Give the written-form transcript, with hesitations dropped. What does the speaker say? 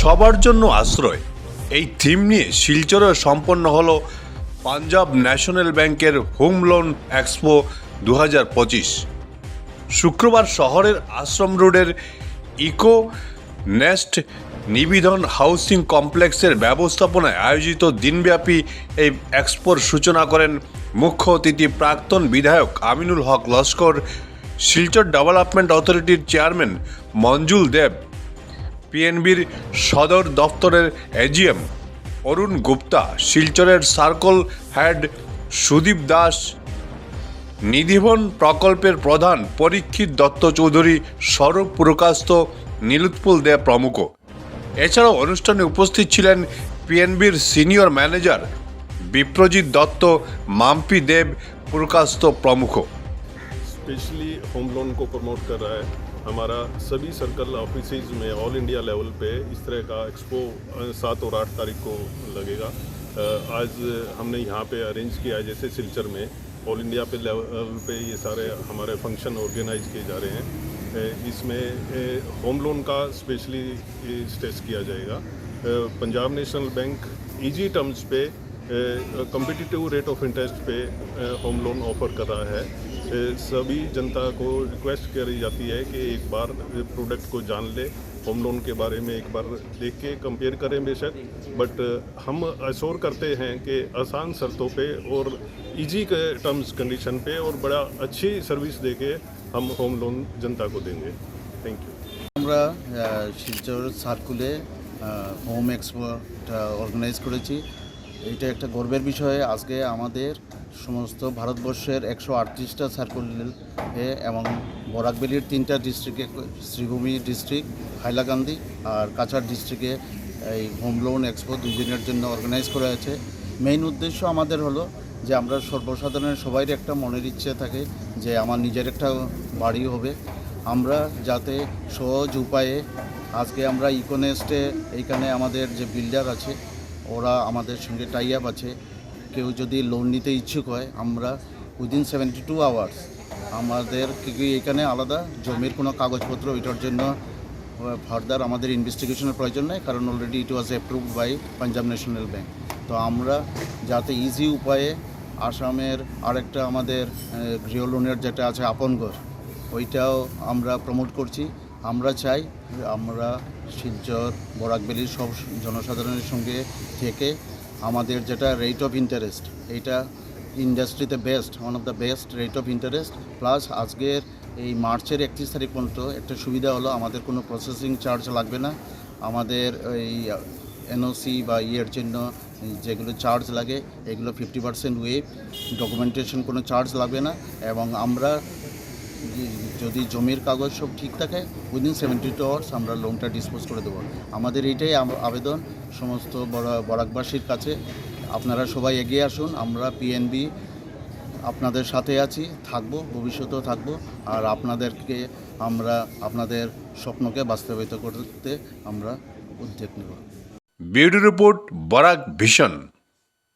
সবার জন্য আশ্রয় এই থিম নিয়ে শিলচরে সম্পন্ন হলো পাঞ্জাব ন্যাশনাল ব্যাংকের হোম লোন এক্সপো 2025। শুক্রবার শহরের আশ্রম রোডের ইকো নেস্ট নিবেদন হাউসিং কমপ্লেক্সের ব্যবস্থাপনায় আয়োজিত দিনব্যাপী এই এক্সপোর সূচনা করেন মুখ্য অতিথি প্রাক্তন বিধায়ক আমিনুল হক লস্কর, শিলচর ডেভেলপমেন্ট অথরিটির চেয়ারম্যান মঞ্জুল দেব, পিএনবির সদর দফতরের এজিএম অরুণ গুপ্তা, শিলচরের সার্কল হেড সুদীপ দাস, নিধিবন প্রকল্পের প্রধান পরীক্ষিত দত্ত চৌধুরী, স্বরূপ পুরকাস্ত, নীলোৎপল দেব প্রমুখ। এছাড়াও অনুষ্ঠানে উপস্থিত ছিলেন পিএনবির সিনিয়র ম্যানেজার বিপ্রজিৎ দত্ত, মাম্পি দেব পুরকাস্ত প্রমুখ। स्पेशली होम लोन को प्रमोट कर रहा है हमारा सभी सर्कल ऑफिसेज में ऑल इंडिया लेवल पे इस तरह का एक्सपो 7 और 8 तारीख को लगेगा। आज हमने यहाँ पे अरेंज किया है, जैसे सिलचर में ऑल इंडिया पे लेवल पे ये सारे हमारे फंक्शन ऑर्गेनाइज किए जा रहे हैं। इसमें होम लोन का स्पेशली स्ट्रेस किया जाएगा। Punjab national bank easy terms पे कम्पिटिटिव रेट ऑफ इंटरेस्ट पे होम लोन ऑफर कर रहा है। सभी जनता को रिक्वेस्ट करी जाती है कि एक बार प्रोडक्ट को जान ले, होम लोन के बारे में एक बार देख के कंपेयर करें बेशक, बट हम अश्योर करते हैं कि आसान शर्तों पे और इजी टर्म्स कंडीशन पे और बड़ा अच्छी सर्विस देके हम होम लोन जनता को देंगे। Thank you. আমরা শিলচর সার্কুলে হোম এক্সপোটা অর্গানাইজ করেছি। এইটা একটা গর্বের বিষয়। আজকে আমাদের সমস্ত ভারতবর্ষের 138টা সার্কুলে এবং বরাকবেলির 3টা ডিস্ট্রিক্টে, শ্রীভূমি ডিস্ট্রিক্ট, হাইলাকান্দি আর কাছাড় ডিস্ট্রিক্টে এই হোম লোন এক্সপো 2 দিনের জন্য অর্গানাইজ করা আছে। মেইন উদ্দেশ্য আমাদের হলো যে আমরা সর্বসাধারণের সবাই একটা মনের ইচ্ছে থাকে যে আমার নিজের একটা বাড়ি হবে। আমরা যাতে সহজ উপায়ে আজকে আমরা ইকোনেস্টে এইখানে আমাদের যে বিল্ডার আছে ওরা আমাদের সঙ্গে টাই আপ আছে। কেউ যদি লোন নিতে ইচ্ছুক হয় আমরা উইদিন 72 আওয়ার্স আমাদের এখানে আলাদা জমির কোনো কাগজপত্র ওইটার জন্য ফার্দার আমাদের ইনভেস্টিগেশনের প্রয়োজন নেই, কারণ already it was approved by Punjab national bank. তো আমরা যাতে ইজি উপায়ে আসামের আরেকটা আমাদের গৃহ লোনের যেটা আছে আপনঘর, ওইটাও আমরা প্রমোট করছি। আমরা চাই আমরা শিলচর বরাকবেলির সব জনসাধারণের সঙ্গে থেকে আমাদের যেটা রেট অফ ইন্টারেস্ট, এইটা ইন্ডাস্ট্রিতে best, one of the best rate of interest. Plus আজকের এই মার্চের 31 তারিখ পর্যন্ত একটা সুবিধা হলো আমাদের কোনো প্রসেসিং চার্জ লাগবে না। আমাদের এই এনওসি বা ইয়ের জন্য যেগুলো চার্জ লাগে এগুলো 50% ওয়েভ, ডকুমেন্টেশন কোনো চার্জ লাগবে না। এবং আমরা যদি জমির কাগজ সব ঠিক থাকে উইদিন 72 আওয়ার্স আমরা লোনটা ডিসপোজ করে দেবো। আমাদের এইটাই আবেদন সমস্ত বরাকবাসীর কাছে, আপনারা সবাই এগিয়ে আসুন। আমরা পিএনবি আপনাদের সাথে আছি, থাকবো, ভবিষ্যতেও থাকবো। আর আপনাদেরকে আমরা আপনাদের স্বপ্নকে বাস্তবায়িত করতে আমরা উদ্যোগ নেব। Bureau report, Barak vision.